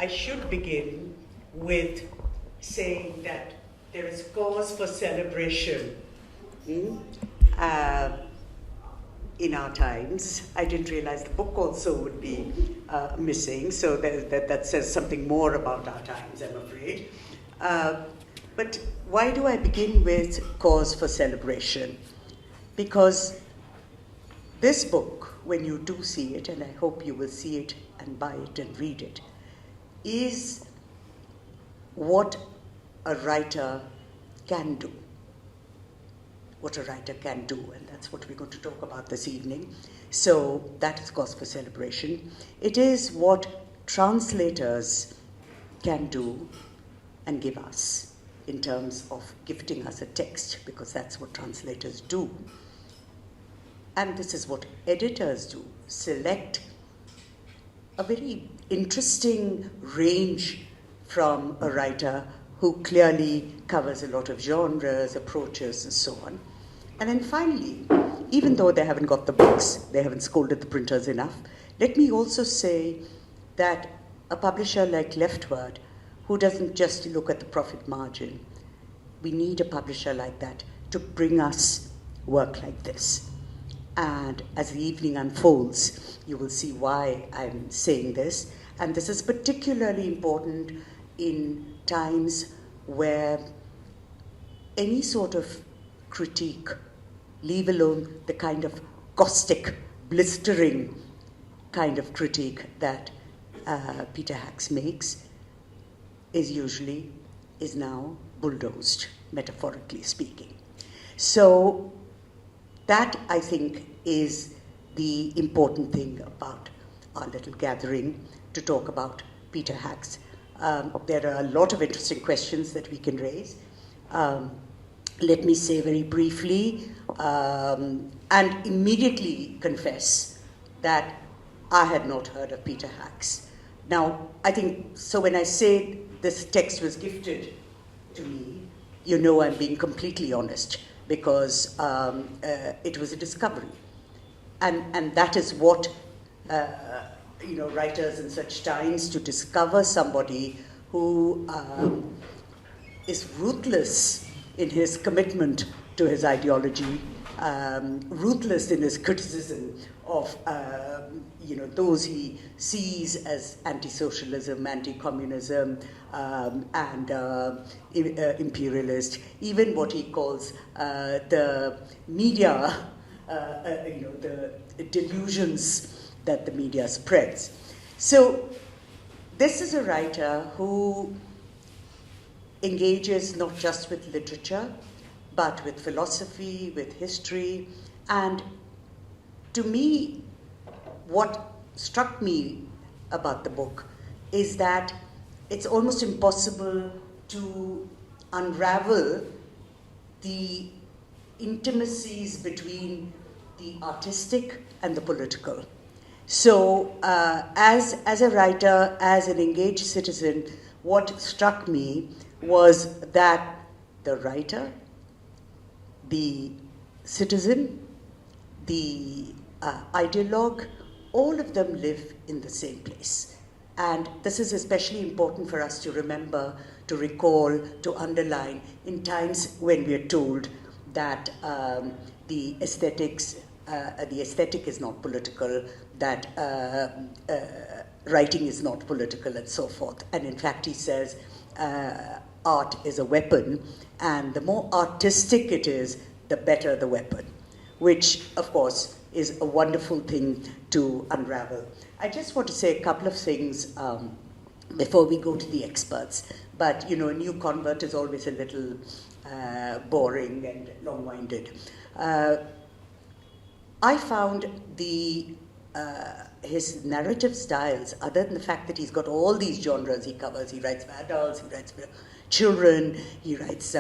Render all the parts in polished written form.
I should begin with saying that there is cause for celebration in our times. I didn't realize the book also would be missing, so that says something more about our times, I'm afraid. But why do I begin with cause for celebration? Because this book, when you do see it, and I hope you will see it and buy it and read it, is what a writer can do. What a writer can do, and that's what we're going to talk about this evening. So that is cause for celebration. It is what translators can do and give us in terms of gifting us a text, because that's what translators do. And this is what editors do, select a very interesting range from a writer who clearly covers a lot of genres, approaches, and so on. And then finally, even though they haven't got the books, they haven't scolded the printers enough, let me also say that a publisher like Leftward, who doesn't just look at the profit margin, we need a publisher like that to bring us work like this. And as the evening unfolds, you will see why I'm saying this. And this is particularly important in times where any sort of critique, leave alone the kind of caustic, blistering kind of critique that Peter Hacks makes, is now bulldozed, metaphorically speaking. So that, I think, is the important thing about our little gathering to talk about Peter Hacks. There are a lot of interesting questions that we can raise. Let me say very briefly and immediately confess that I had not heard of Peter Hacks. Now, I think, so when I say this text was gifted to me, you know I'm being completely honest, because it was a discovery. And that is what, writers in such times, to discover somebody who is ruthless in his commitment to his ideology, ruthless in his criticism of those he sees as anti-socialism, anti-communism, and imperialist, even what he calls the media, the delusions that the media spreads. So this is a writer who engages not just with literature, but with philosophy, with history. And to me, what struck me about the book is that it's almost impossible to unravel the intimacies between the artistic and the political. So as a writer, as an engaged citizen, what struck me was that the writer, the citizen, the ideologue, all of them live in the same place. And this is especially important for us to remember, to recall, to underline in times when we are told that the aesthetic is not political, that writing is not political, and so forth. And in fact, he says art is a weapon, and the more artistic it is, the better the weapon, which, of course, is a wonderful thing to unravel. I just want to say a couple of things before we go to the experts. But, a new convert is always a little boring and long-winded. I found his narrative styles, other than the fact that he's got all these genres he covers. He writes for adults, he writes for children, he writes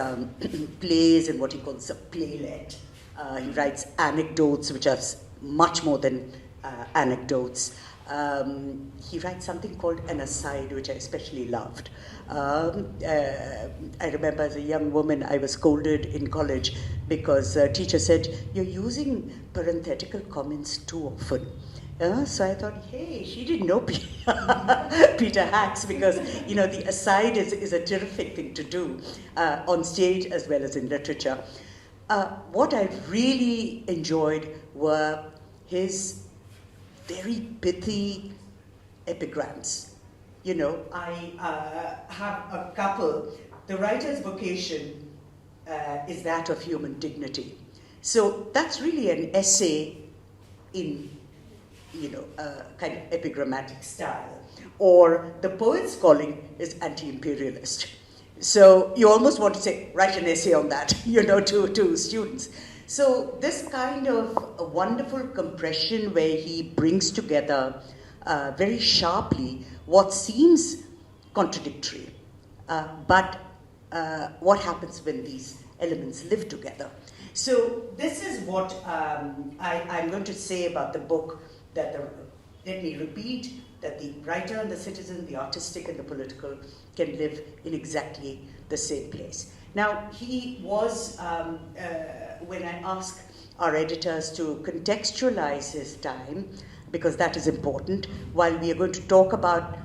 plays and what he calls a playlet. He writes anecdotes, which are much more than anecdotes. he writes something called an aside, which I especially loved. I remember as a young woman, I was scolded in college because a teacher said, "You're using parenthetical comments too often." So I thought, hey, she didn't know Peter Hacks, because the aside is a terrific thing to do on stage as well as in literature. What I really enjoyed were his very pithy epigrams. I have a couple. The writer's vocation is that of human dignity. So that's really an essay in kind of epigrammatic style. Or the poet's calling is anti-imperialist. So you almost want to say, write an essay on that, to students. So this kind of a wonderful compression where he brings together very sharply what seems contradictory, but what happens when these elements live together. So this is what I'm going to say about the book, let me repeat, that the writer and the citizen, the artistic and the political, can live in exactly the same place. Now, he was, when I ask our editors to contextualize his time, because that is important, while we are going to talk about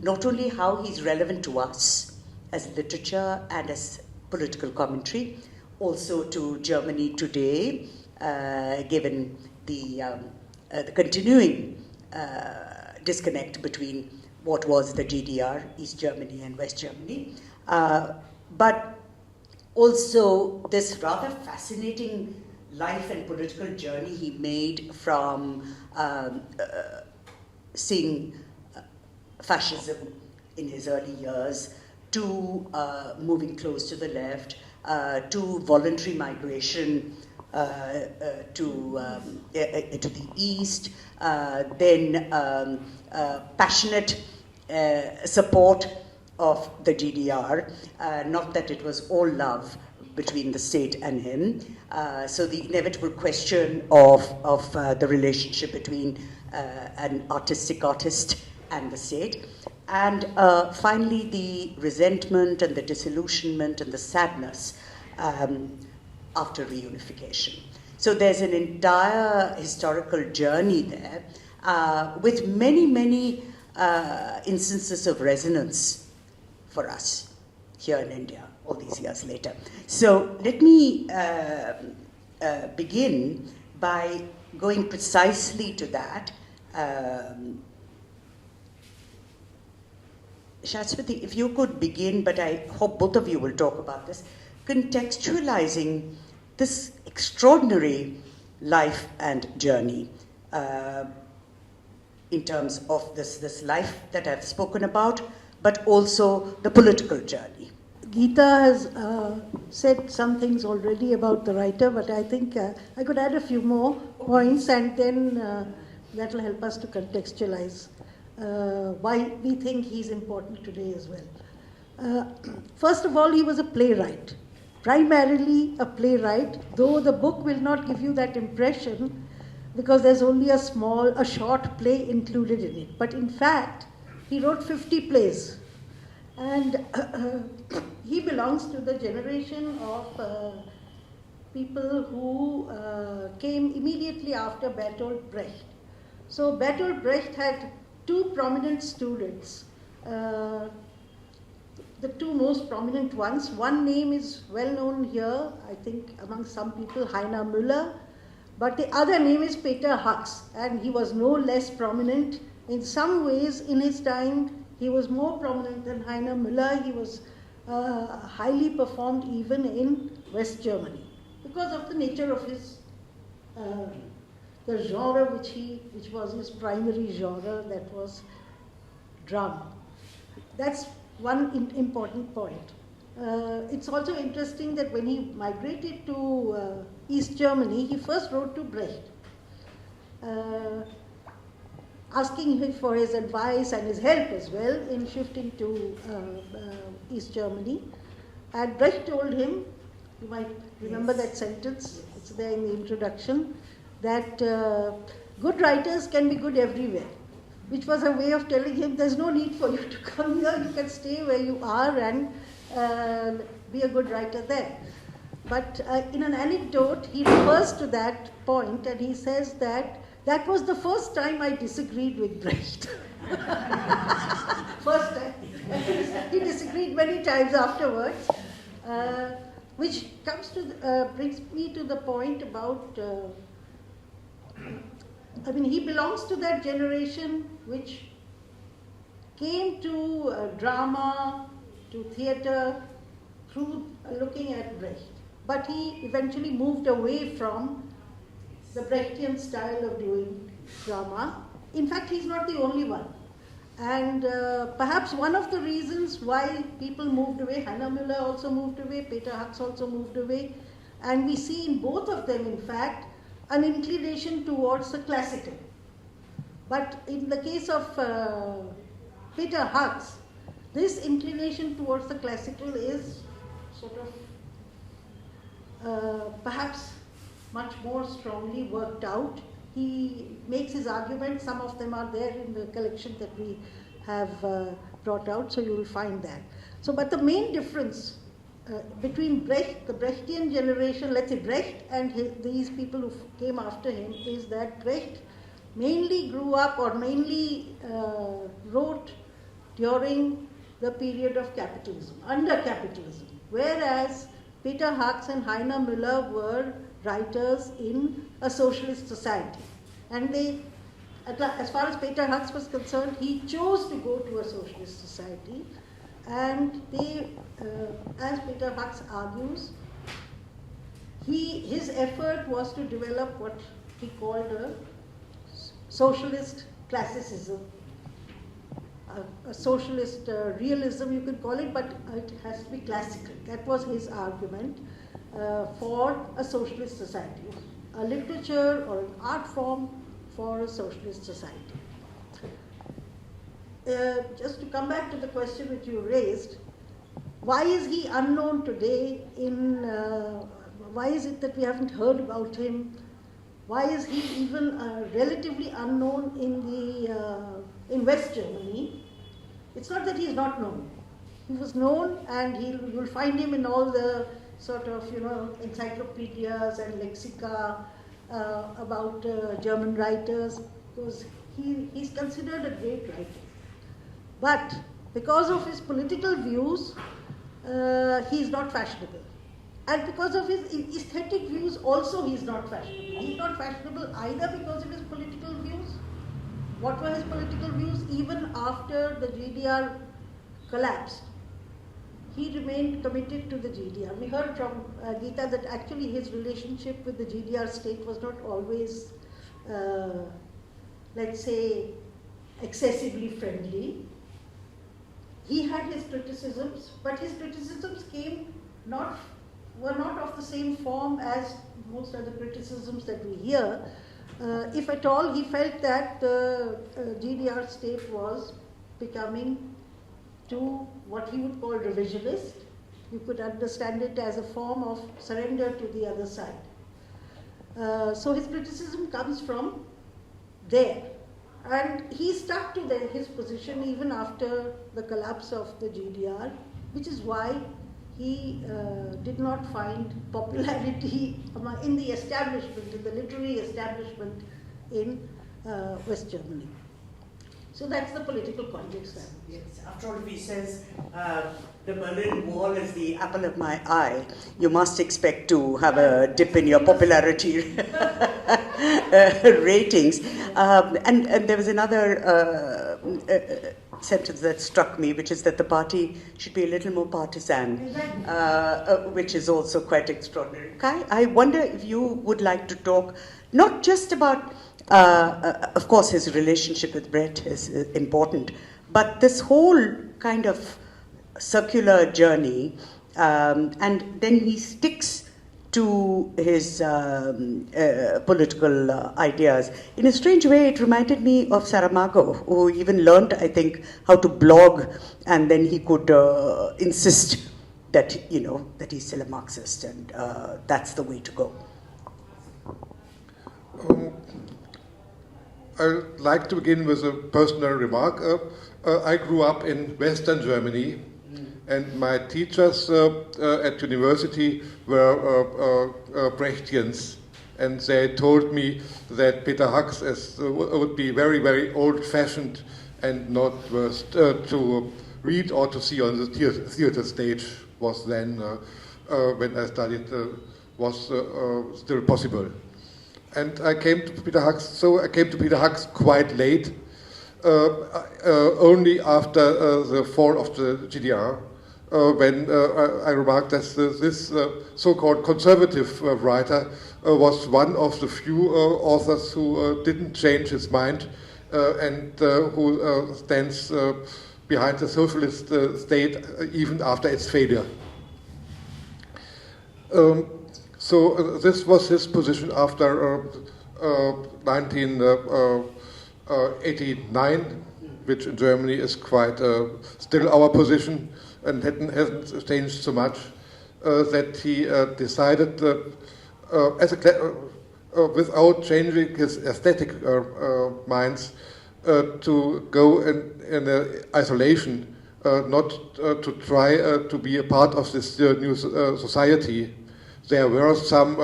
not only how he's relevant to us as literature and as political commentary, also to Germany today, given the continuing disconnect between what was the GDR, East Germany and West Germany, but also this rather fascinating life and political journey he made from seeing fascism in his early years to moving close to the left, to voluntary migration to the east, then passionate support of the GDR, not that it was all love between the state and him. So the inevitable question of the relationship between an artistic artist and the state. And finally, the resentment and the disillusionment and the sadness after reunification. So there's an entire historical journey there with many, many instances of resonance for us here in India all these years later. So let me begin by going precisely to that. Shaswati, if you could begin, but I hope both of you will talk about this, contextualizing this extraordinary life and journey in terms of this life that I've spoken about, but also the political journey. Gita has said some things already about the writer, but I think I could add a few more points, and then that will help us to contextualize why we think he's important today as well. First of all, he was a playwright, primarily a playwright, though the book will not give you that impression because there's only a short play included in it. But in fact, he wrote 50 plays. And he belongs to the generation of people who came immediately after Bertolt Brecht. So Bertolt Brecht had two prominent students, the two most prominent ones. One name is well known here, I think, among some people, Heiner Müller, but the other name is Peter Hux, and he was no less prominent. In some ways, in his time, he was more prominent than Heiner Müller. He was highly performed even in West Germany because of the nature of his the genre which was his primary genre, that was drama. That's one important point. It's also interesting that when he migrated to East Germany, he first wrote to Brecht, asking him for his advice and his help as well in shifting to East Germany. And Brecht told him, you might remember that sentence, it's there in the introduction, that good writers can be good everywhere. which was a way of telling him there's no need for you to come here, you can stay where you are and be a good writer there. But in an anecdote, he refers to that point and he says that that was the first time I disagreed with Brecht. First time. He disagreed many times afterwards, which brings me to the point about, he belongs to that generation which came to drama, to theatre, through looking at Brecht. But he eventually moved away from the Brechtian style of doing drama. In fact, he's not the only one. And perhaps one of the reasons why people moved away, Heiner Müller also moved away, Peter Hux also moved away, and we see in both of them, in fact, an inclination towards the classical. But in the case of Peter Hux, this inclination towards the classical is sort of perhaps much more strongly worked out. He makes his arguments, some of them are there in the collection that we have brought out, so you will find that. So, but the main difference between Brecht, the Brechtian generation, let's say Brecht and these people who came after him, is that Brecht mainly grew up or mainly wrote during the period of capitalism, under capitalism, whereas Peter Hux and Heiner Müller were writers in a socialist society. And they, as far as Peter Hux was concerned, he chose to go to a socialist society. And they, as Peter Hux argues, his effort was to develop what he called a socialist classicism, a socialist realism, you could call it, but it has to be classical. That was his argument for a socialist society, a literature or an art form for a socialist society. Just to come back to the question which you raised, why is he unknown today why is it that we haven't heard about him? Why is he even relatively unknown in West Germany? It's not that he's not known. He was known, and you'll find him in all the sort of, encyclopedias and lexica about German writers, because he's considered a great writer. But because of his political views, he's not fashionable. And because of his aesthetic views also, he's not fashionable. He's not fashionable either because of his political views. What were his political views? Even after the GDR collapsed, he remained committed to the GDR. We heard from Githa that actually his relationship with the GDR state was not always, let's say, excessively friendly. He had his criticisms, but his criticisms were not of the same form as most other criticisms that we hear. If at all, he felt that the GDR state was becoming to what he would call revisionist. You could understand it as a form of surrender to the other side. So his criticism comes from there. And he stuck to his position even after the collapse of the GDR, which is why he did not find popularity in the establishment, in the literary establishment in West Germany. So that's the political context. Yes, after all, if he says the Berlin Wall is the apple of my eye, you must expect to have a dip in your popularity ratings. And there was another sentence that struck me, which is that the party should be a little more partisan, which is also quite extraordinary. Kai, I wonder if you would like to talk not just about, of course, his relationship with Brecht is important, but this whole kind of circular journey, and then he sticks to his political ideas. In a strange way, it reminded me of Saramago, who even learned, I think, how to blog, and then he could insist that, that he's still a Marxist, and that's the way to go. I'd like to begin with a personal remark. I grew up in Western Germany, and my teachers at university were Brechtians, and they told me that Peter Hux would be very, very old-fashioned and not worth to read or to see on the theater stage. Was then, when I studied, was still possible. And I came to Peter Hux, so I came to Peter Hux quite late, only after the fall of the GDR, when I remarked that this so-called conservative writer was one of the few authors who didn't change his mind and who stands behind the socialist state even after its failure. So this was his position after 1989, which in Germany is quite still our position and hasn't changed so much, that he decided, without changing his aesthetic minds, to go in isolation, not to try to be a part of this new society. There were some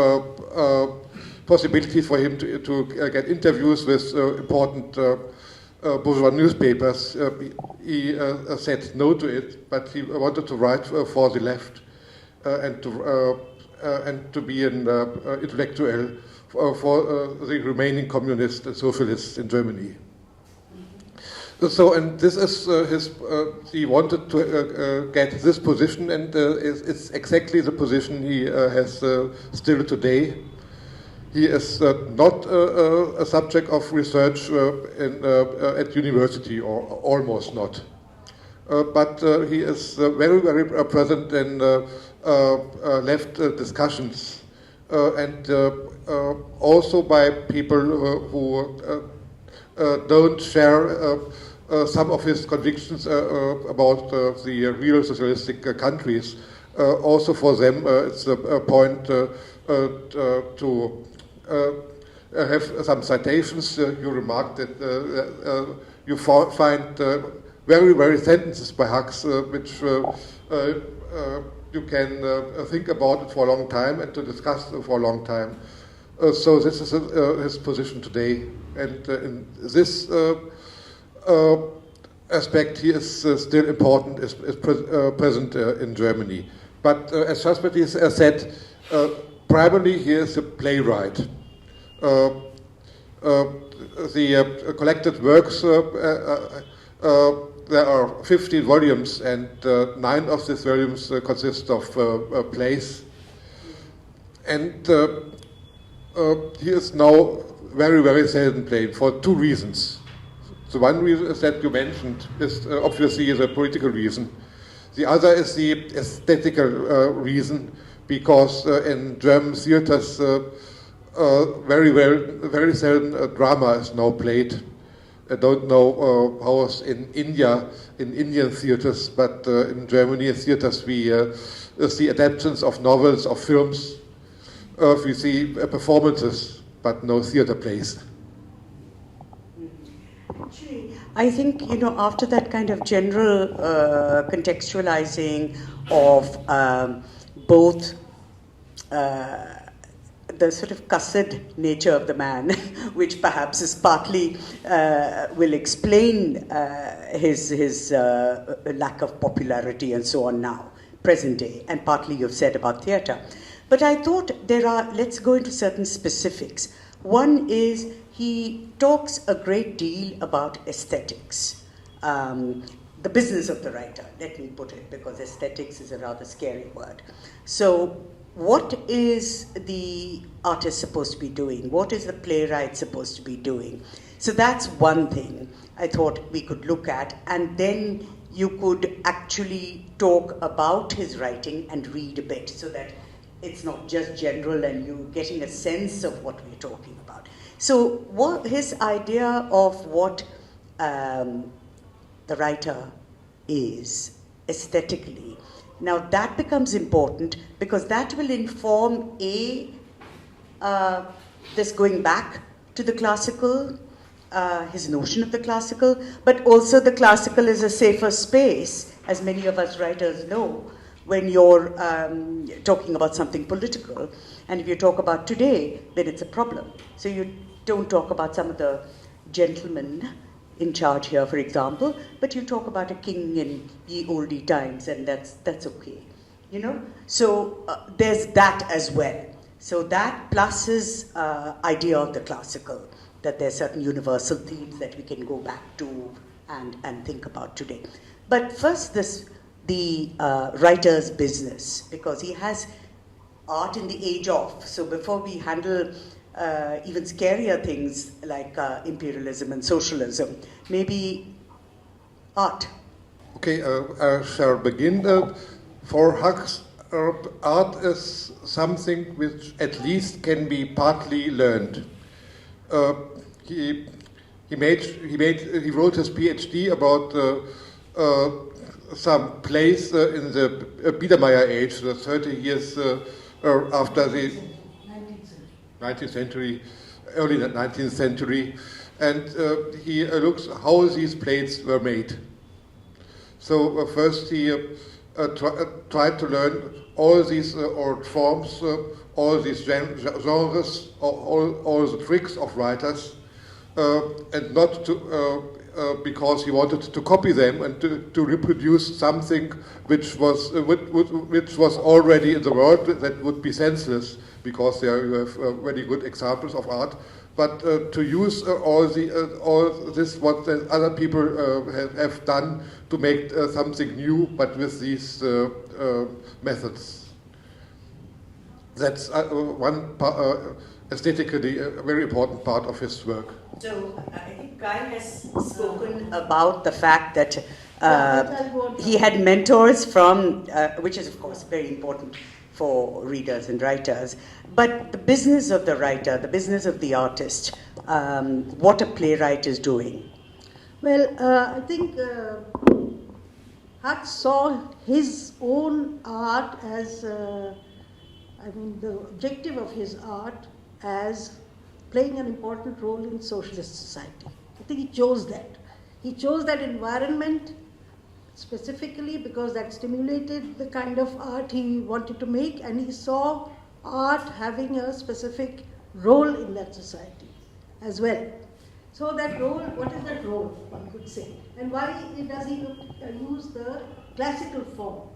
possibilities for him to get interviews with important bourgeois newspapers. He said no to it, but he wanted to write for the left and to be an intellectual for the remaining communists and socialists in Germany. So, and this is he wanted to get this position, and it's exactly the position he has still today. He is not a subject of research at university, or almost not. But he is very, very present in left discussions, and also by people who don't share some of his convictions about the real socialistic countries. Also for them, it's a point to have some citations. You remarked that you find very, very sentences by Hux, which you can think about it for a long time and to discuss for a long time. So this is his position today, and in this aspect, he is still important, is present in Germany. But as Shaswati said, primarily he is a playwright. The collected works, there are 15 volumes, and 9 of these volumes consist of plays. And he is now very, very seldom played for 2 reasons. The one reason is that you mentioned is obviously the political reason. The other is the aesthetical reason, because in German theaters very seldom drama is now played. I don't know how it's in India, in Indian theaters, but in Germany theaters we see adaptations of novels, of films. We see performances, but no theater plays. I think, after that kind of general contextualizing of both the sort of cussed nature of the man, which perhaps is partly will explain his lack of popularity and so on now, present day, and partly you've said about theatre. But I thought let's go into certain specifics. One is, he talks a great deal about aesthetics, the business of the writer, let me put it, because aesthetics is a rather scary word. So what is the artist supposed to be doing? What is the playwright supposed to be doing? So that's one thing I thought we could look at, and then you could actually talk about his writing and read a bit, so that it's not just general and you getting a sense of what we're talking about. So his idea of what the writer is aesthetically, now that becomes important, because that will inform this going back to the classical his notion of the classical, but also the classical is a safer space, as many of us writers know, when you're talking about something political. And if you talk about today, then it's a problem. So you don't talk about some of the gentlemen in charge here, for example, but you talk about a king in ye olde times, and that's okay, you know. So there's that as well. So that plus his idea of the classical, that there's certain universal themes that we can go back to and think about today. But first, the writer's business, because he has art in the age of. So before we handle even scarier things like imperialism and socialism, maybe art. Okay, I shall begin. For Hux, art is something which at least can be partly learned. He wrote his PhD about some place in the Biedermeier age, the 30 years after the 19th century, early 19th century, and he looks how these plates were made. So first he tried to learn all these old forms, all these genres, all the tricks of writers, and not to because he wanted to copy them and to reproduce something which was already in the world that would be senseless, because there you have very good examples of art. But to use all this what other people have done to make something new, but with these methods. That's one aesthetically a very important part of his work. So I think Guy has spoken about the fact that he had mentors from, which is of course very important for readers and writers, but the business of the writer, the business of the artist, what a playwright is doing. Well, I think Hutz saw his own art as, the objective of his art as playing an important role in socialist society. I think he chose that. He chose that environment specifically because that stimulated the kind of art he wanted to make, and he saw art having a specific role in that society as well. So that role, what is that role, one could say? And why does he use the classical form?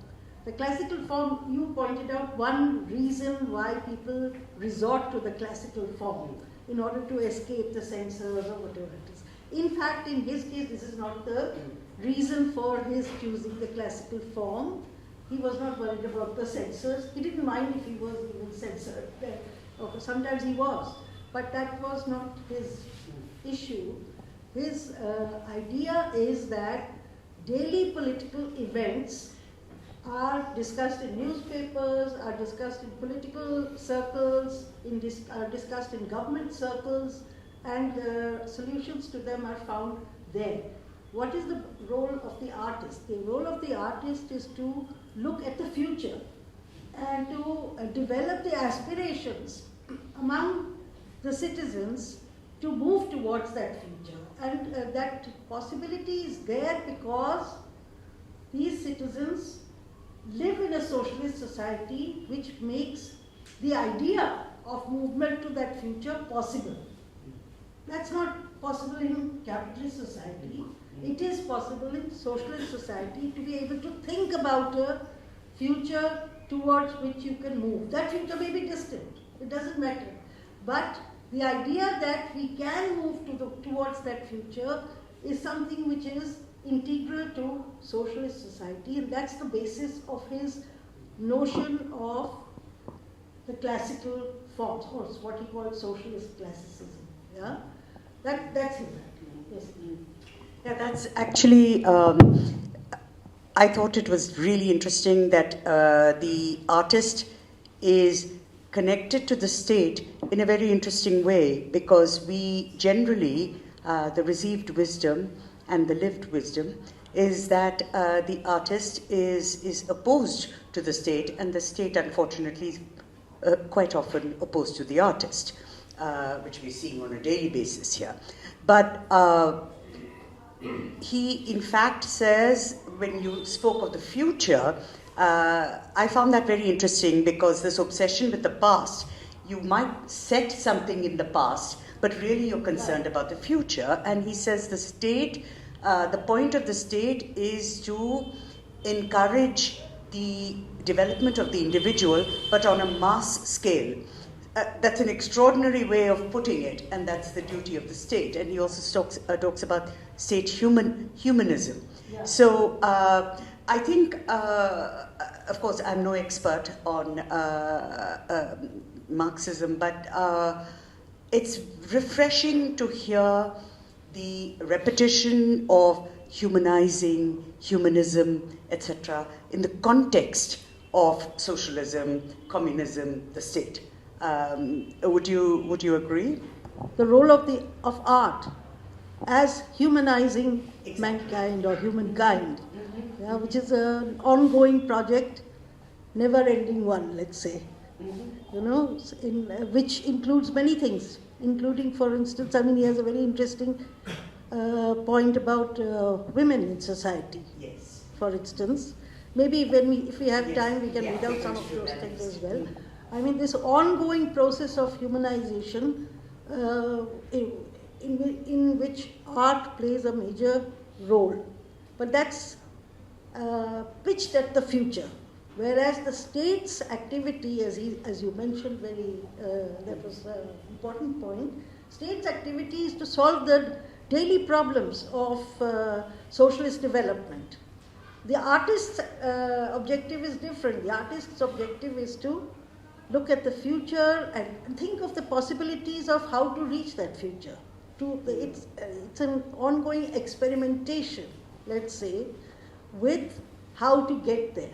The classical form, you pointed out one reason why people resort to the classical form in order to escape the censors or whatever it is. In fact, in his case, this is not the reason for his choosing the classical form. He was not worried about the censors. He didn't mind if he was even censored. Sometimes he was, but that was not his issue. His idea is that daily political events are discussed in newspapers, are discussed in political circles, are discussed in government circles, and solutions to them are found there. What is the role of the artist? The role of the artist is to look at the future and to develop the aspirations among the citizens to move towards that future. And that possibility is there because these citizens live in a socialist society which makes the idea of movement to that future possible. That's not possible in capitalist society. It is possible in socialist society to be able to think about a future towards which you can move. That future may be distant, it doesn't matter. But the idea that we can move towards that future is something which is integral to socialist society, and that's the basis of his notion of the classical forms, or what he called socialist classicism. Yeah, that's him. Yes. Yeah, that's actually. I thought it was really interesting that the artist is connected to the state in a very interesting way, because we generally the received wisdom and the lived wisdom is that the artist is opposed to the state, and the state, unfortunately, is quite often opposed to the artist. which we're seeing on a daily basis here. But he, in fact, says, when you spoke of the future, I found that very interesting, because this obsession with the past, you might set something in the past, but really you're concerned about the future. And he says the state, the point of the state is to encourage the development of the individual, but on a mass scale. That's an extraordinary way of putting it, and that's the duty of the state. And he also talks about state humanism. Yeah. So I think, of course, I'm no expert on Marxism, but it's refreshing to hear the repetition of humanizing, humanism, etc., in the context of socialism, communism, the state. Would you agree? The role of art as humanizing mankind or humankind, yeah, which is an ongoing project, never-ending one, let's say. You know, which includes many things, including, for instance, I mean, he has a very interesting point about women in society. Yes. For instance, maybe if we have time, we can read out some of those things as well. I mean, this ongoing process of humanization, in which art plays a major role, but that's pitched at the future. Whereas the state's activity, as you mentioned, that was an important point. State's activity is to solve the daily problems of socialist development. The artist's objective is different. The artist's objective is to look at the future and think of the possibilities of how to reach that future. It's an ongoing experimentation, let's say, with how to get there,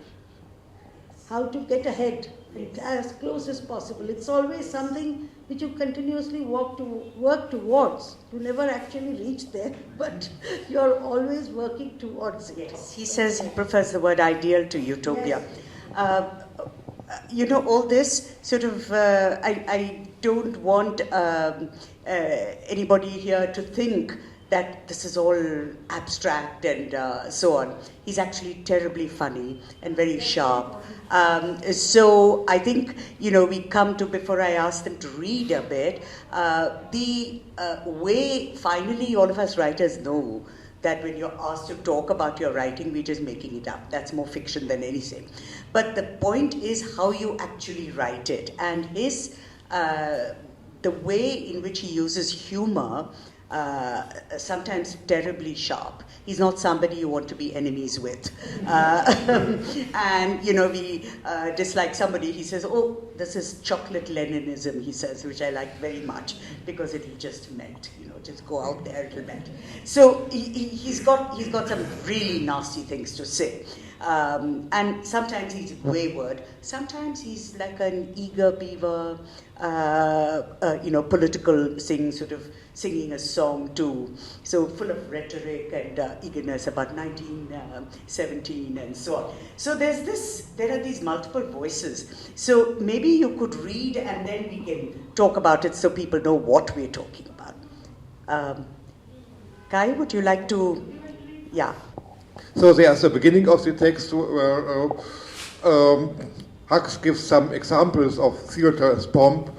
how to get ahead as close as possible. It's always something which you continuously work towards. You never actually reach there, but you're always working towards it. Yes, he says he prefers the word ideal to utopia. Yes. You know, all this sort of, I don't want anybody here to think that this is all abstract and so on. He's actually terribly funny and very sharp. So I think, you know, we come to, before I ask them to read a bit, the way finally all of us writers know that when you're asked to talk about your writing, we're just making it up. That's more fiction than anything. But the point is how you actually write it. And the way in which he uses humor, sometimes terribly sharp. He's not somebody you want to be enemies with. And, you know, we dislike somebody, he says, oh, this is chocolate Leninism, he says, which I like very much, because it'll just melt, you know, just go out there, it'll melt. So he's got some really nasty things to say. And sometimes he's wayward, sometimes he's like an eager beaver, you know, political sort of singing a song too, so full of rhetoric and eagerness about 1917 and so on. So there are these multiple voices. So maybe you could read and then we can talk about it so people know what we're talking about. Kai, would you like to, yeah. So there's the beginning of the text where Hux gives some examples of theater as pomp,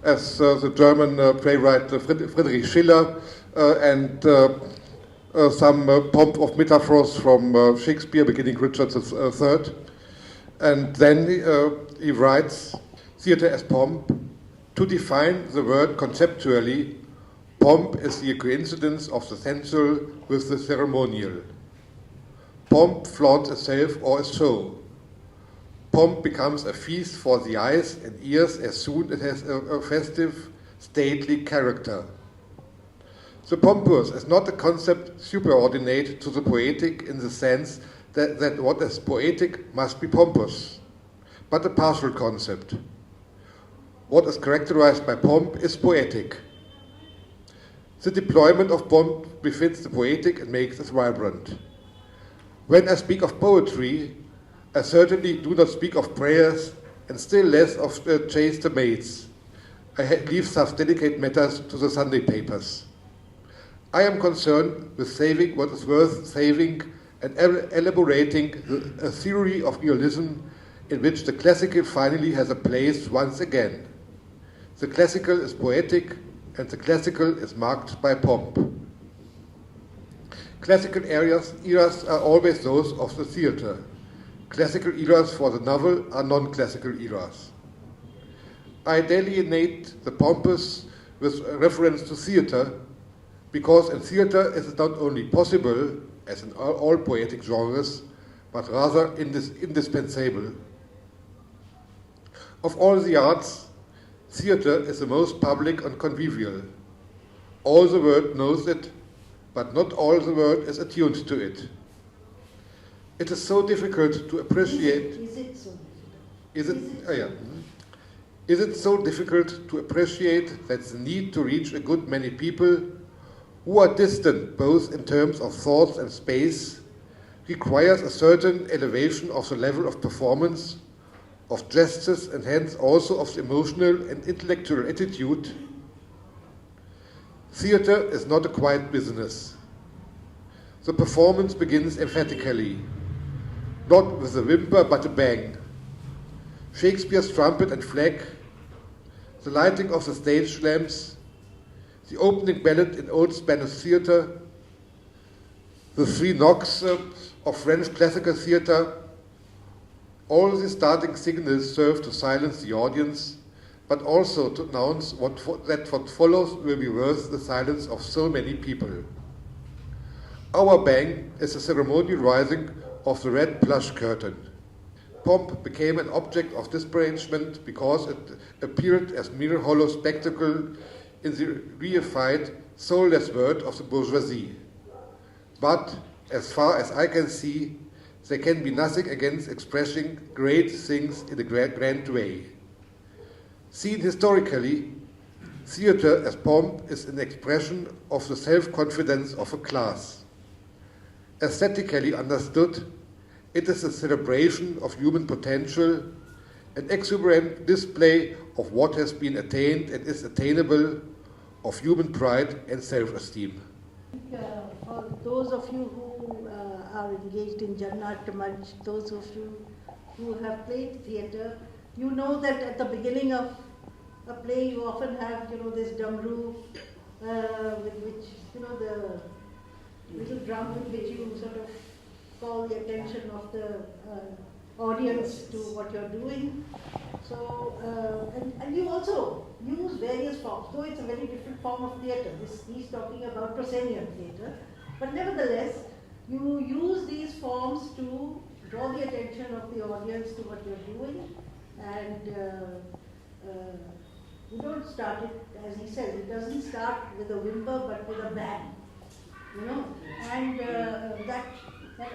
as the German playwright Friedrich Schiller, and some pomp of metaphors from Shakespeare, beginning Richard III. And then he writes, theater as pomp. To define the word conceptually, pomp is the coincidence of the sensual with the ceremonial. Pomp flaunts itself or is show. Pomp becomes a feast for the eyes and ears as soon as it has a festive, stately character. The pompous is not a concept superordinate to the poetic in the sense that what is poetic must be pompous, but a partial concept. What is characterized by pomp is poetic. The deployment of pomp befits the poetic and makes it vibrant. When I speak of poetry, I certainly do not speak of prayers and still less of chaste maids. leave such delicate matters to the Sunday papers. I am concerned with saving what is worth saving and elaborating a theory of realism in which the classical finally has a place once again. The classical is poetic, and the classical is marked by pomp. Classical eras are always those of the theatre. Classical eras for the novel are non-classical eras. I delineate the pompous with reference to theatre, because in theatre it is not only possible, as in all poetic genres, but rather indispensable. Of all the arts, theatre is the most public and convivial. All the world knows it, but not all the world is attuned to it. It is so difficult to appreciate. Is it so difficult? Is it so difficult to appreciate that the need to reach a good many people who are distant both in terms of thoughts and space requires a certain elevation of the level of performance, of gestures, and hence also of the emotional and intellectual attitude? Theatre is not a quiet business. The performance begins emphatically, not with a whimper but a bang. Shakespeare's trumpet and flag, the lighting of the stage lamps, the opening ballad in Old Spanish theatre, the three knocks of French classical theatre, all the starting signals serve to silence the audience, but also to announce that what follows will be worth the silence of so many people. Our bang is the ceremonial rising of the red plush curtain. Pomp became an object of disparagement because it appeared as mere hollow spectacle in the reified, soulless world of the bourgeoisie. But, as far as I can see, there can be nothing against expressing great things in a grand way. Seen historically, theatre as pomp is an expression of the self-confidence of a class. Aesthetically understood, it is a celebration of human potential, an exuberant display of what has been attained and is attainable, of human pride and self-esteem. For those of you who are engaged in Jannattamanch, those of you who have played theatre, you know that at the beginning of a play you often have, this damru with which, the little drum with which you sort of call the attention of the audience to what you're doing. So, and you also use various forms, though it's a very different form of theatre. He's talking about proscenium theatre, but nevertheless, you use these forms to draw the attention of the audience to what you're doing, and you don't start it, as he says, it doesn't start with a whimper but with a bang, and that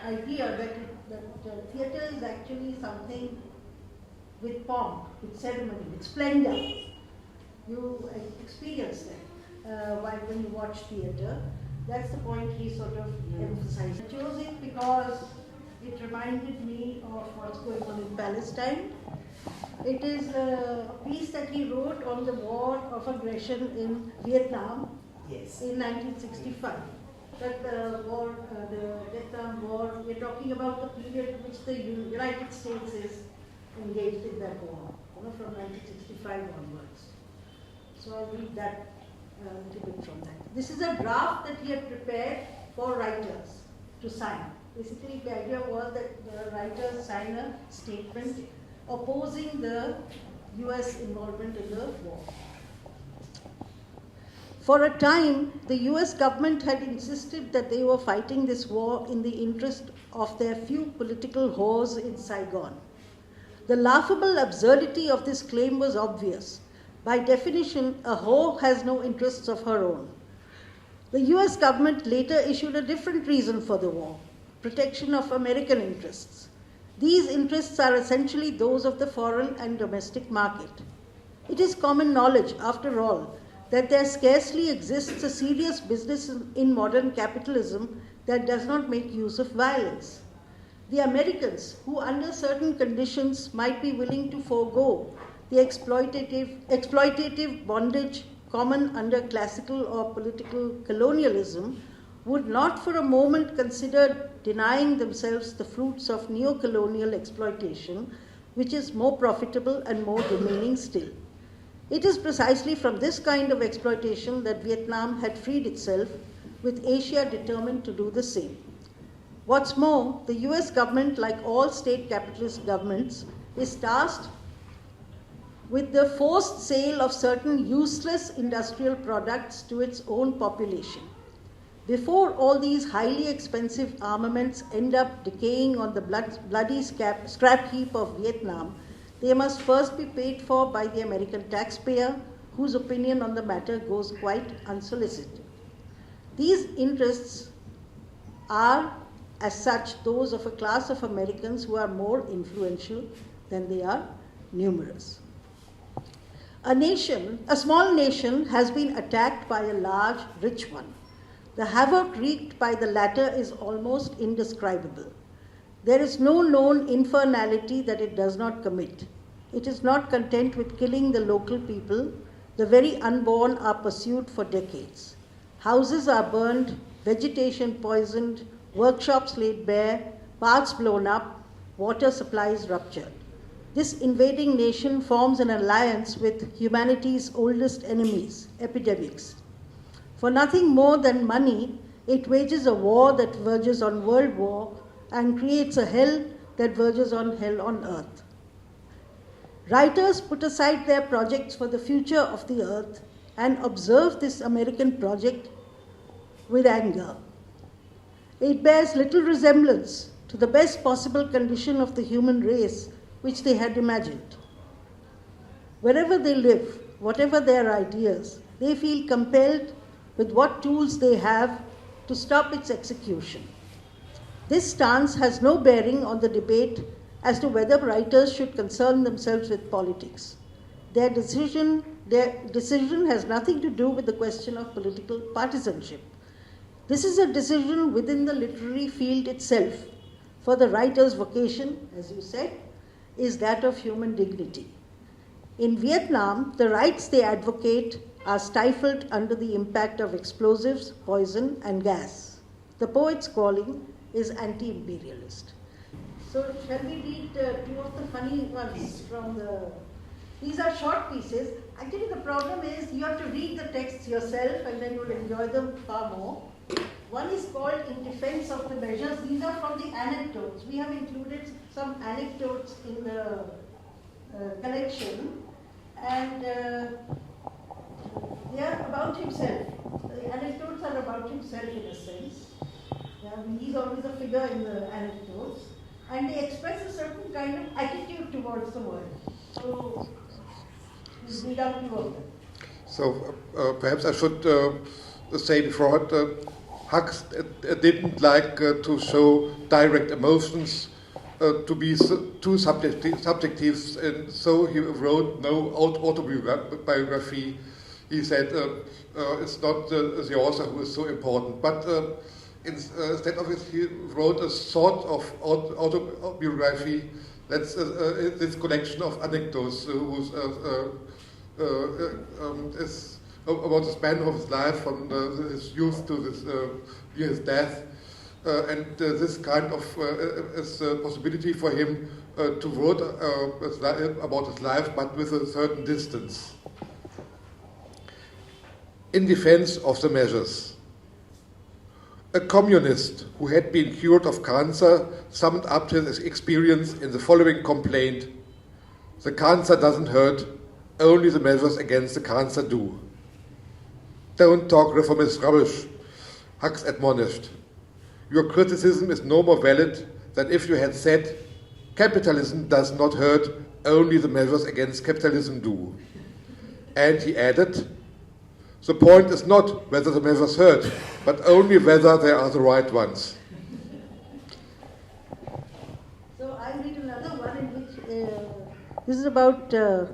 idea that theatre is actually something with pomp, with ceremony, with splendor. You experience that when you watch theatre. That's the point he sort of emphasized. I chose it because it reminded me of what's going on in Palestine. It is a piece that he wrote on the war of aggression in Vietnam in 1965. But the war, the Vietnam War, we're talking about the period in which the United States is engaged in that war, from 1965 onwards. So I'll read that a little bit from that. This is a draft that he had prepared for writers to sign. Basically, the idea was that the writers sign a statement opposing the US involvement in the war. For a time, the US government had insisted that they were fighting this war in the interest of their few political whores in Saigon. The laughable absurdity of this claim was obvious. By definition, a whore has no interests of her own. The US government later issued a different reason for the war: protection of American interests. These interests are essentially those of the foreign and domestic market. It is common knowledge, after all, that there scarcely exists a serious business in modern capitalism that does not make use of violence. The Americans, who under certain conditions might be willing to forego the exploitative bondage common under classical or political colonialism, would not for a moment consider denying themselves the fruits of neo-colonial exploitation, which is more profitable and more demeaning still. It is precisely from this kind of exploitation that Vietnam had freed itself, with Asia determined to do the same. What's more, the US government, like all state capitalist governments, is tasked with the forced sale of certain useless industrial products to its own population. Before all these highly expensive armaments end up decaying on the bloody scrap heap of Vietnam, they must first be paid for by the American taxpayer, whose opinion on the matter goes quite unsolicited. These interests are, as such, those of a class of Americans who are more influential than they are numerous. A small nation has been attacked by a large, rich one. The havoc wreaked by the latter is almost indescribable. There is no known infernality that it does not commit. It is not content with killing the local people. The very unborn are pursued for decades. Houses are burned, vegetation poisoned, workshops laid bare, paths blown up, water supplies ruptured. This invading nation forms an alliance with humanity's oldest enemies, epidemics. For nothing more than money, it wages a war that verges on world war and creates a hell that verges on hell on earth. Writers put aside their projects for the future of the earth and observe this American project with anger. It bears little resemblance to the best possible condition of the human race which they had imagined. Wherever they live, whatever their ideas, they feel compelled with what tools they have to stop its execution. This stance has no bearing on the debate as to whether writers should concern themselves with politics. Their decision has nothing to do with the question of political partisanship. This is a decision within the literary field itself, for the writer's vocation, as you said, is that of human dignity. In Vietnam, the rights they advocate are stifled under the impact of explosives, poison, and gas. The poet's calling is anti-imperialist. So shall we read two of the funny ones from the... These are short pieces. Actually, the problem is you have to read the texts yourself and then you'll enjoy them far more. One is called In Defense of the Measures. These are from the anecdotes. We have included some anecdotes in the collection, and they are about himself. The anecdotes are about himself in a sense. He's always a figure in the anecdotes, and they express a certain kind of attitude towards the world. So, we'll read out two of them. So, perhaps I should say before, Hux didn't like to show direct emotions, to be too subjective, and so he wrote no autobiography. He said it's not the author who is so important, but instead of it, he wrote a sort of autobiography. That's this collection of anecdotes is about the span of his life, from his youth to his death. And this kind of is a possibility for him to write about his life, but with a certain distance. In defense of the measures. A communist who had been cured of cancer summed up his experience in the following complaint: "The cancer doesn't hurt, only the measures against the cancer do." "Don't talk reformist rubbish," Hux admonished. "Your criticism is no more valid than if you had said, capitalism does not hurt, only the measures against capitalism do." And he added, "The point is not whether the measures hurt, but only whether they are the right ones." So I read another one in which this is about a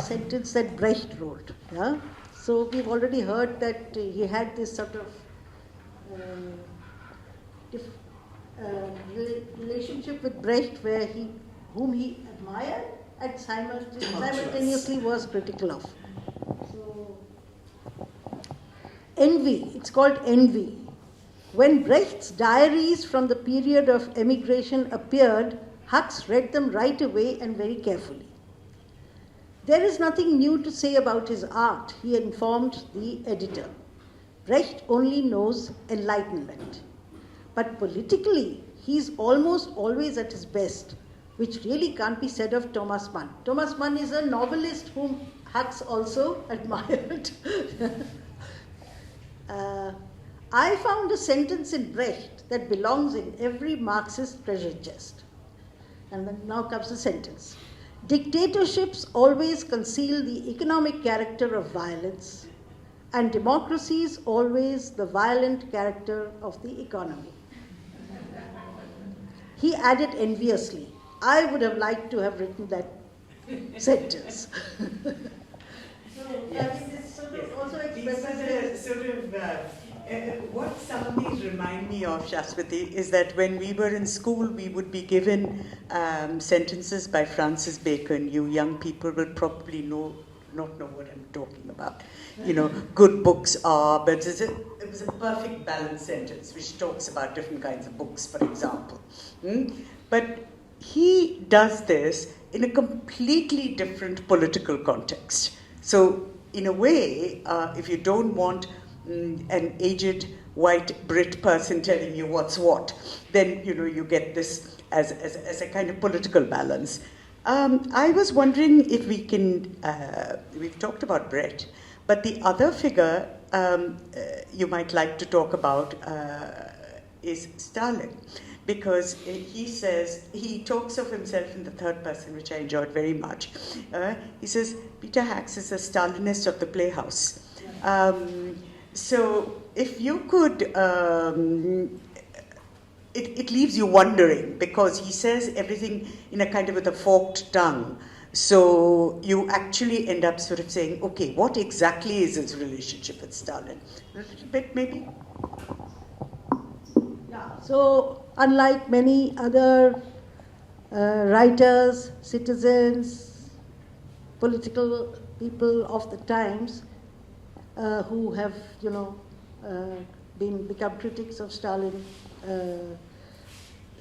sentence that Brecht wrote. Yeah? So we've already heard that he had this sort of relationship with Brecht, whom he admired and simultaneously was critical of. So, envy, it's called envy. When Brecht's diaries from the period of emigration appeared, Hux read them right away and very carefully. There is nothing new to say about his art, he informed the editor. Brecht only knows enlightenment. But politically, he is almost always at his best, which really can't be said of Thomas Mann. Thomas Mann is a novelist whom Hux also admired. I found a sentence in Brecht that belongs in every Marxist treasure chest. And then now comes the sentence. Dictatorships always conceal the economic character of violence, and democracies always the violent character of the economy. He added enviously, I would have liked to have written that sentence. What some of these remind me of, Shaswati, is that when we were in school, we would be given sentences by Francis Bacon. You young people will probably not know what I'm talking about. You know, good books are, but it was a perfect balanced sentence which talks about different kinds of books, for example. But he does this in a completely different political context. So, in a way, if you don't want an aged white Brit person telling you what's what, then you get this as a kind of political balance. I was wondering if we can, we've talked about Brett, but the other figure you might like to talk about is Stalin, because he talks of himself in the third person, which I enjoyed very much. He says, Peter Hux is a Stalinist of the playhouse. So if you could, it leaves you wondering, because he says everything in a kind of with a forked tongue. So you actually end up sort of saying, okay, what exactly is his relationship with Stalin? A little bit, maybe? Yeah. So unlike many other writers, citizens, political people of the times, who have, become critics of Stalin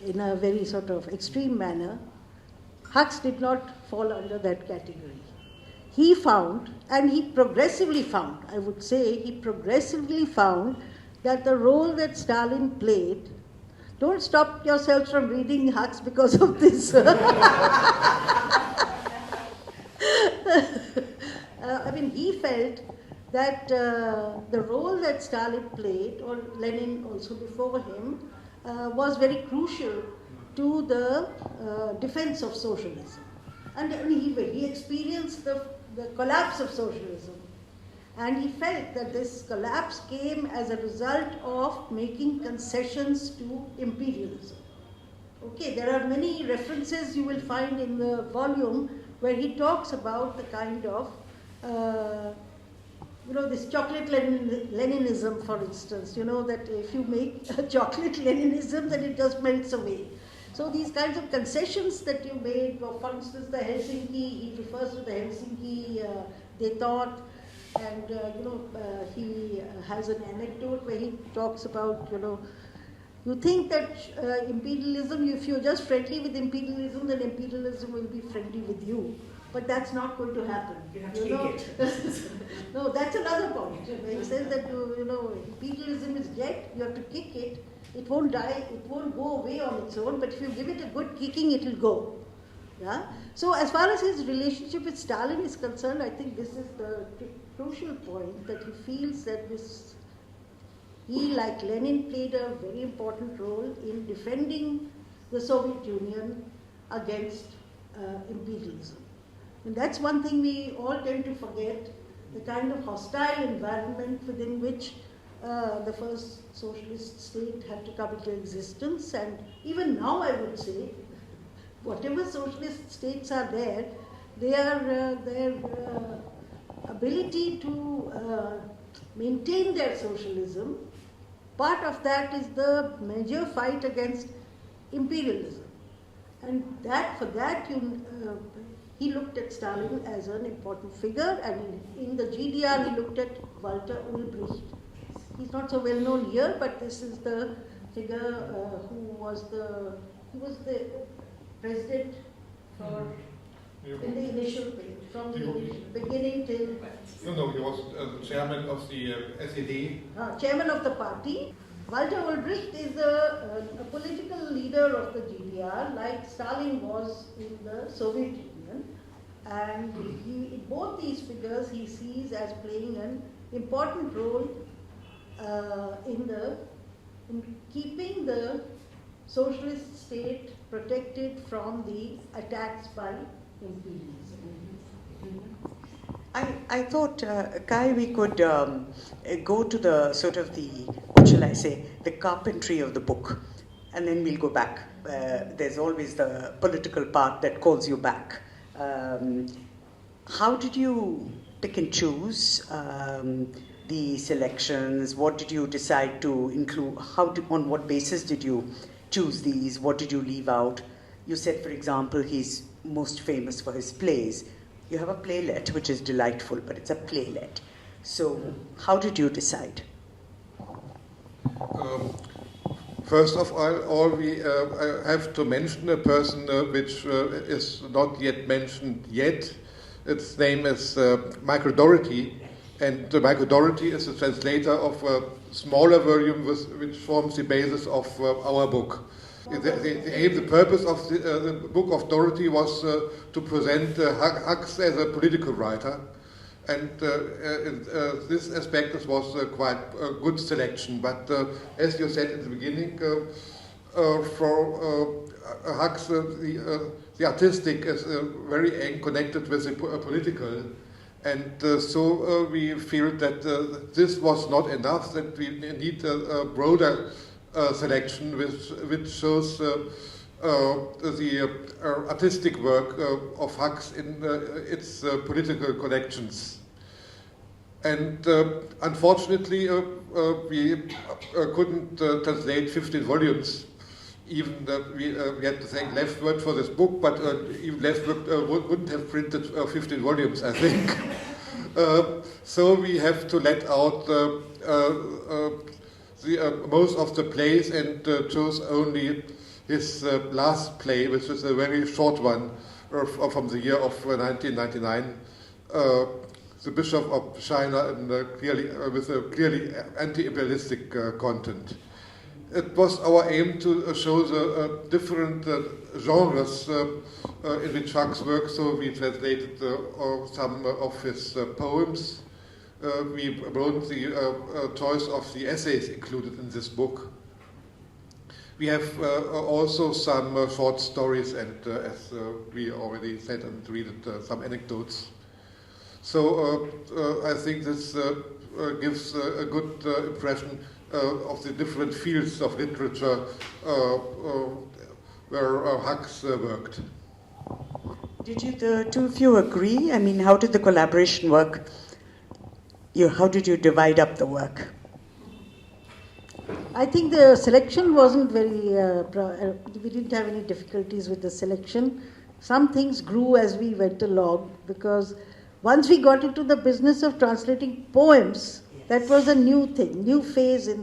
in a very sort of extreme manner, Hux did not fall under that category. He found, and he progressively found, I would say, that the role that Stalin played, don't stop yourselves from reading Hux because of this. He felt that the role that Stalin played, or Lenin also before him, was very crucial to the defense of socialism. And he experienced the collapse of socialism. And he felt that this collapse came as a result of making concessions to imperialism. Okay, there are many references you will find in the volume where he talks about the kind of this chocolate Leninism, for instance, that if you make a chocolate Leninism, then it just melts away. So these kinds of concessions that you made, for instance, the Helsinki, he refers to the Helsinki détente, and he has an anecdote where he talks about, you think that imperialism, if you're just friendly with imperialism, then imperialism will be friendly with you. But that's not going to happen. You have to kick it. No, that's another point. He says that imperialism is dead, you have to kick it. It won't die, it won't go away on its own, but if you give it a good kicking, it will go. Yeah? So as far as his relationship with Stalin is concerned, I think this is the crucial point, that he feels that he, like Lenin, played a very important role in defending the Soviet Union against imperialism. And that's one thing we all tend to forget, the kind of hostile environment within which the first socialist state had to come into existence. And even now, I would say, whatever socialist states are there, their ability to maintain their socialism, part of that is the major fight against imperialism. And for that he looked at Stalin as an important figure, and in the GDR he looked at Walter Ulbricht. He's not so well known here, but this is the figure who was the president for in the initial period, from the beginning till... No, he was chairman of the SED. Chairman of the party. Walter Ulbricht is a political leader of the GDR, like Stalin was in the Soviet Union. And both these figures he sees as playing an important role in keeping the socialist state protected from the attacks by imperialism. I thought, Kai, we could go to the sort of what shall I say, the carpentry of the book, and then we'll go back. There's always the political part that calls you back. How did you pick and choose the selections? What did you decide to include? On what basis did you choose these? What did you leave out? You said, for example, he's most famous for his plays. You have a playlet, which is delightful, but it's a playlet. So how did you decide? First of all, we have to mention a person which is not yet mentioned yet. Its name is Michael Doherty, and Michael Doherty is the translator of a smaller volume which forms the basis of our book. The purpose of the book of Doherty was to present Hux as a political writer, and in this aspect it was quite a good selection. But as you said in the beginning, for Hux, the artistic is very connected with the political, and so we feel that this was not enough, that we need a broader selection which shows the artistic work of Hux in its political connections. And unfortunately, we couldn't translate 15 volumes. Even we had to thank Leftword for this book, but even Leftword wouldn't have printed 15 volumes, I think. So we have to let out most of the plays and chose only his last play, which is a very short one from the year of 1999, The Bishop of China, and with a clearly anti-imperialistic content. It was our aim to show the different genres in which Hux works, so we translated some of his poems. We broadened the choice of the essays included in this book. We have also some short stories and, as we already said and read it, some anecdotes. So I think this gives a good impression of the different fields of literature where Hux worked. Did the two of you agree? I mean, how did the collaboration work? How did you divide up the work? I think the selection wasn't very, we didn't have any difficulties with the selection. Some things grew as we went along, because once we got into the business of translating poems, that was a new thing, new phase it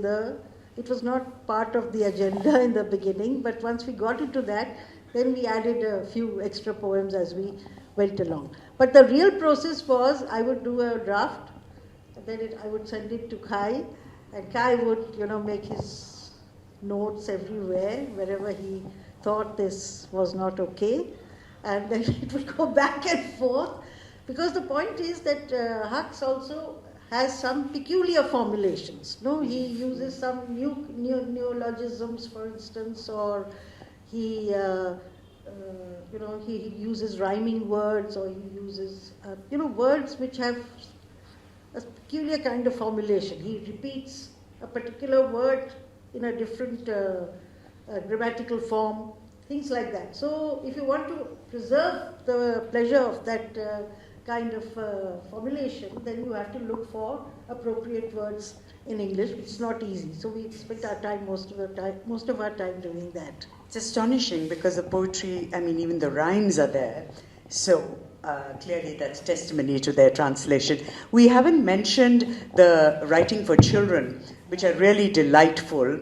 was not part of the agenda in the beginning, but once we got into that, then we added a few extra poems as we went along. But the real process was, I would do a draft, then I would send it to Kai, and Kai would, make his notes everywhere, wherever he thought this was not okay, and then it would go back and forth, because the point is that Hux also has some peculiar formulations. No, he uses some new neologisms, for instance, or he uses rhyming words, or he uses words which have a peculiar kind of formulation. He repeats a particular word in a different grammatical form, things like that. So if you want to preserve the pleasure of that kind of formulation, then you have to look for appropriate words in English, which is not easy. So we spend our time, most of our time doing that. It's astonishing because the poetry, even the rhymes are there. So clearly that's testimony to their translation. We haven't mentioned the writing for children, which are really delightful.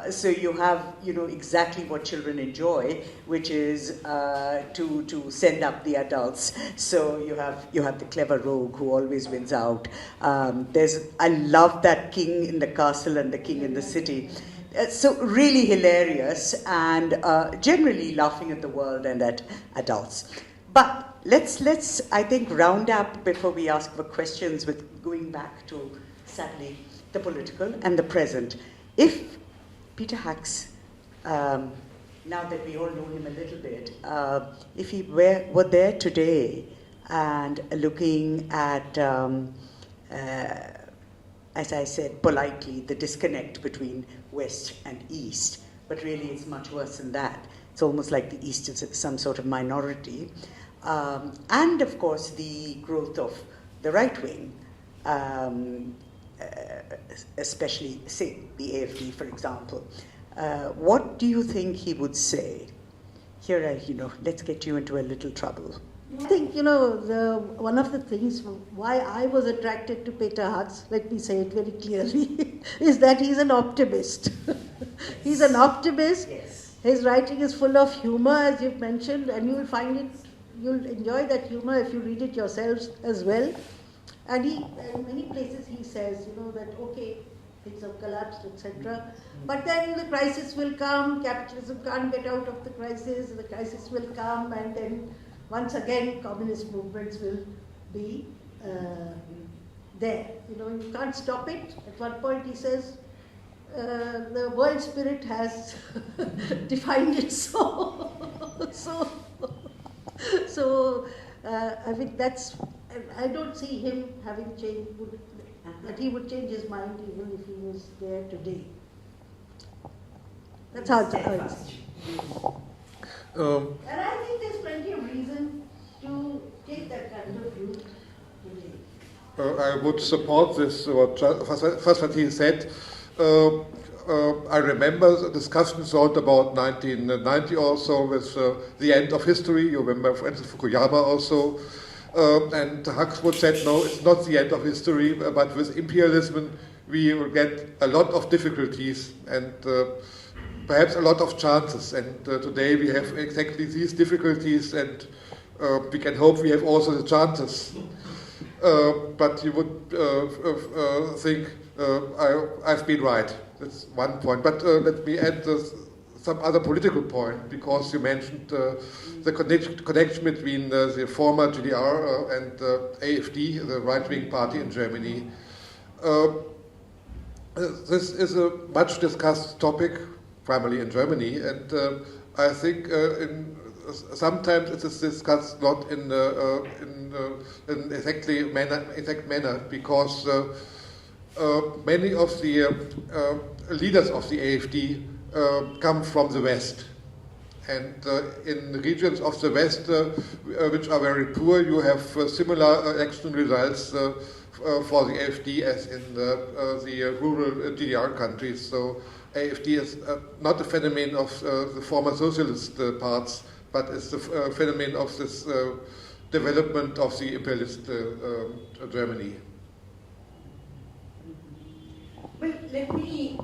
So you have, exactly what children enjoy, which is to send up the adults. So you have the clever rogue who always wins out. I love that king in the castle and the king in the city. So really hilarious and generally laughing at the world and at adults. But let's I think round up before we ask for questions with going back to, sadly, the political and the present. If Peter Hacks, now that we all know him a little bit, if he were there today and looking at, as I said politely, the disconnect between West and East, but really it's much worse than that. It's almost like the East is some sort of minority. And of course the growth of the right wing, especially, say, the AFD, for example. What do you think he would say? Here, let's get you into a little trouble. I think, one of the things why I was attracted to Peter Hacks, let me say it very clearly, is that he's an optimist. He's an optimist. Yes. His writing is full of humor, as you've mentioned, and you'll enjoy that humor if you read it yourselves as well. And in many places he says, that okay, things have collapsed, etc. But then the crisis will come, capitalism can't get out of the crisis will come, and then once again communist movements will be there. You can't stop it. At one point he says, the world spirit has defined it so. So I think I don't see him having changed, that he would change his mind even if he was there today. That's how it is. And I think there's plenty of reason to take that kind of view today. I would support this, first what he said. I remember the discussions around about 1990 also with the end of history. You remember, for instance, Fukuyama also. And Hacks said, no, it's not the end of history, but with imperialism we will get a lot of difficulties and perhaps a lot of chances. And today we have exactly these difficulties, and we can hope we have also the chances. But you would think I've been right. That's one point. But let me add some other political point, because you mentioned the connection between the former GDR and AfD, the right-wing party in Germany. This is a much discussed topic, primarily in Germany, and I think sometimes it is discussed not in an exact manner, because many of the leaders of the AfD come from the West. And in regions of the West, which are very poor, you have similar election results for the AfD as in the rural GDR countries. So AfD is not a phenomenon of the former socialist parts, but it's the phenomenon of this development of the imperialist Germany. Well, let me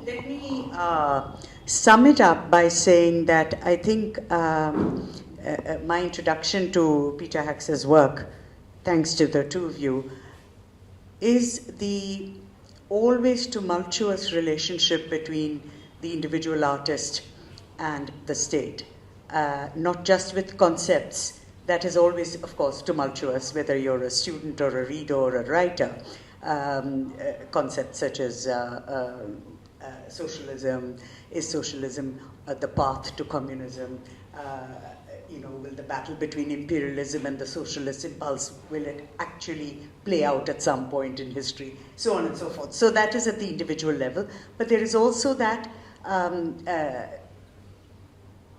sum it up by saying that I think my introduction to Peter Hacks's work, thanks to the two of you, is the always tumultuous relationship between the individual artist and the state. Not just with concepts, that is always, of course, tumultuous, whether you're a student or a reader or a writer. Concepts such as socialism, is socialism the path to communism? Will the battle between imperialism and the socialist impulse, will it actually play out at some point in history? So on and so forth. So that is at the individual level. But there is also that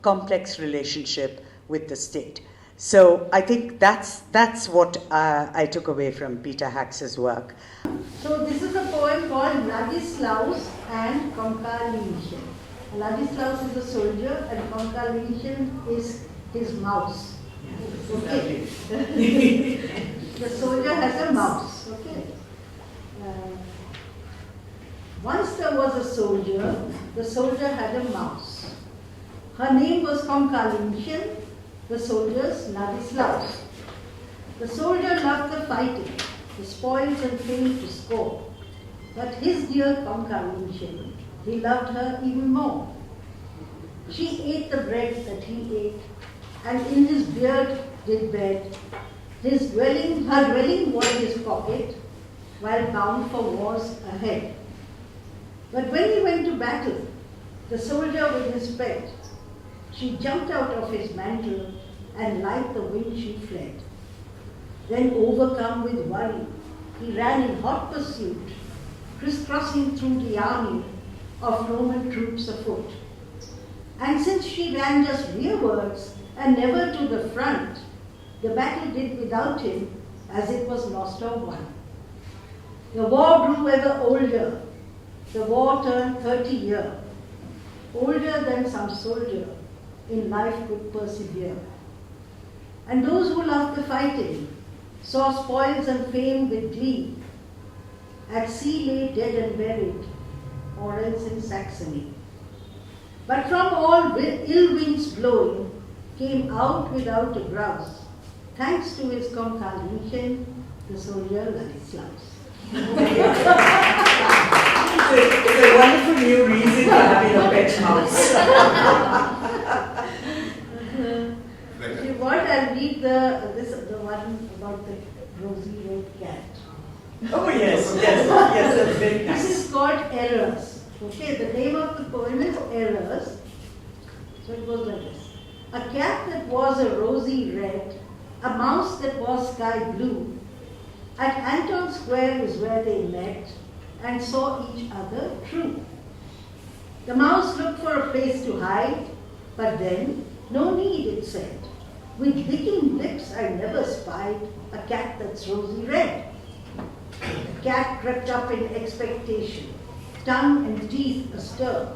complex relationship with the state. So I think that's what I took away from Peter Hacks's work. So this is a poem called Ladislaus and Konkalinchen. Ladislaus is a soldier and Konkalinchen is his mouse. Okay. The soldier has a mouse. Okay. Once there was a soldier. The soldier had a mouse. Her name was Konkalinchen, the soldier's Ladislaus. The soldier loved the fighting, the spoils and fame to score. But his dear Konkalinchen, he loved her even more. She ate the bread that he ate, and in his beard did bed. Her dwelling was his pocket, while bound for wars ahead. But when he went to battle, the soldier with his pet, she jumped out of his mantle, and like the wind she fled. Then overcome with worry, he ran in hot pursuit, crisscrossing through the army of Roman troops afoot. And since she ran just rearwards and never to the front, the battle did without him as it was lost or won. The war grew ever older. The war turned 30 years, older than some soldier in life could persevere. And those who loved the fighting saw spoils and fame with glee. At sea lay dead and buried, or else in Saxony. But from all ill winds blowing came out without a grouse, thanks to his Konkalinchen, the soldier Ladislaus. It's a wonderful new reason for having a pet mouse. If you want, I'll read the one about the rosy red cat. Oh yes, that's very nice. This is called Errors. Okay, the name of the poem is Errors. So it goes like this. A cat that was a rosy red, a mouse that was sky blue. At Anton Square is where they met and saw each other true. The mouse looked for a place to hide, but then, no need, it said. With licking lips I never spied a cat that's rosy red. The cat crept up in expectation, tongue and teeth astir,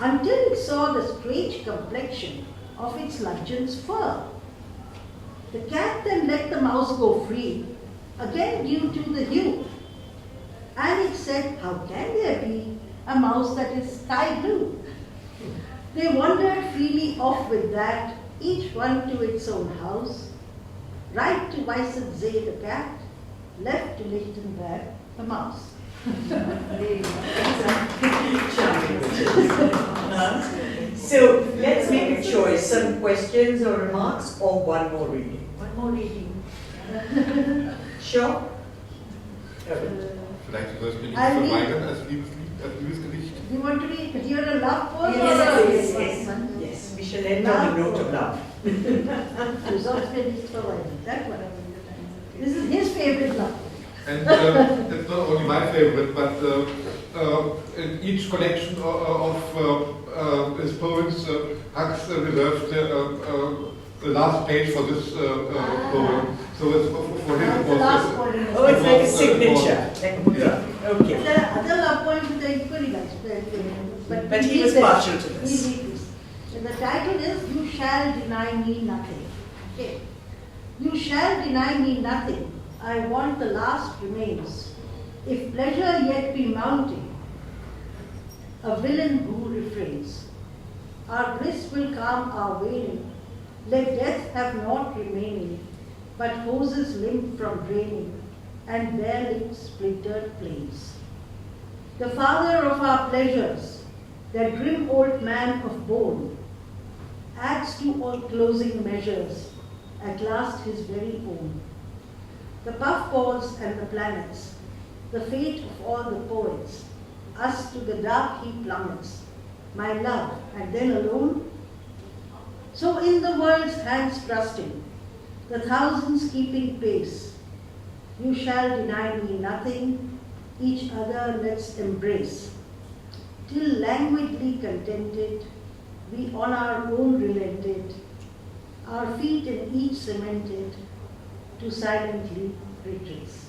until it saw the strange complexion of its luncheon's fur. The cat then let the mouse go free, again due to the hue. And it said, how can there be a mouse that is sky blue? They wandered freely off with that, each one to its own house. Right to Weissensee the cat, left to Lichtenberg the mouse. So let's make a choice, some questions or remarks or one more reading. One more reading. Sure? Vielleicht soll ich mir nicht I'll verweigern als Liebesgedicht. You want to hear a love poem? Yes, we shall end on a note of love. Du sollst mir nicht verweigern. That one. This is his favorite love. And it's not only my favorite, but in each collection of his poems, Hux reserved the last page for this poem. So it's for him. The last poem. Oh, it's like a signature. Yeah. Okay. There are other love poems that are equally nice. But he was partial to this. We read this. And the title is You Shall Deny Me Nothing. Okay. You shall deny me nothing. I want the last remains. If pleasure yet be mounting, a villain who refrains. Our bliss will calm our waning. Let death have naught remaining, but hoses limp from draining, and bare lips splintered plains. The father of our pleasures, that grim old man of bone, adds to all closing measures, at last his very own. The puffballs and the planets, the fate of all the poets, us to the dark he plummets, my love, and then alone. So in the world's hands trusting, the thousands keeping pace, you shall deny me nothing, each other let's embrace. Till languidly contented, we on our own relented, our feet in each cemented, to silently retrace.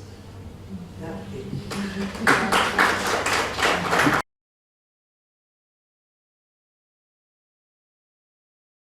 Lovely.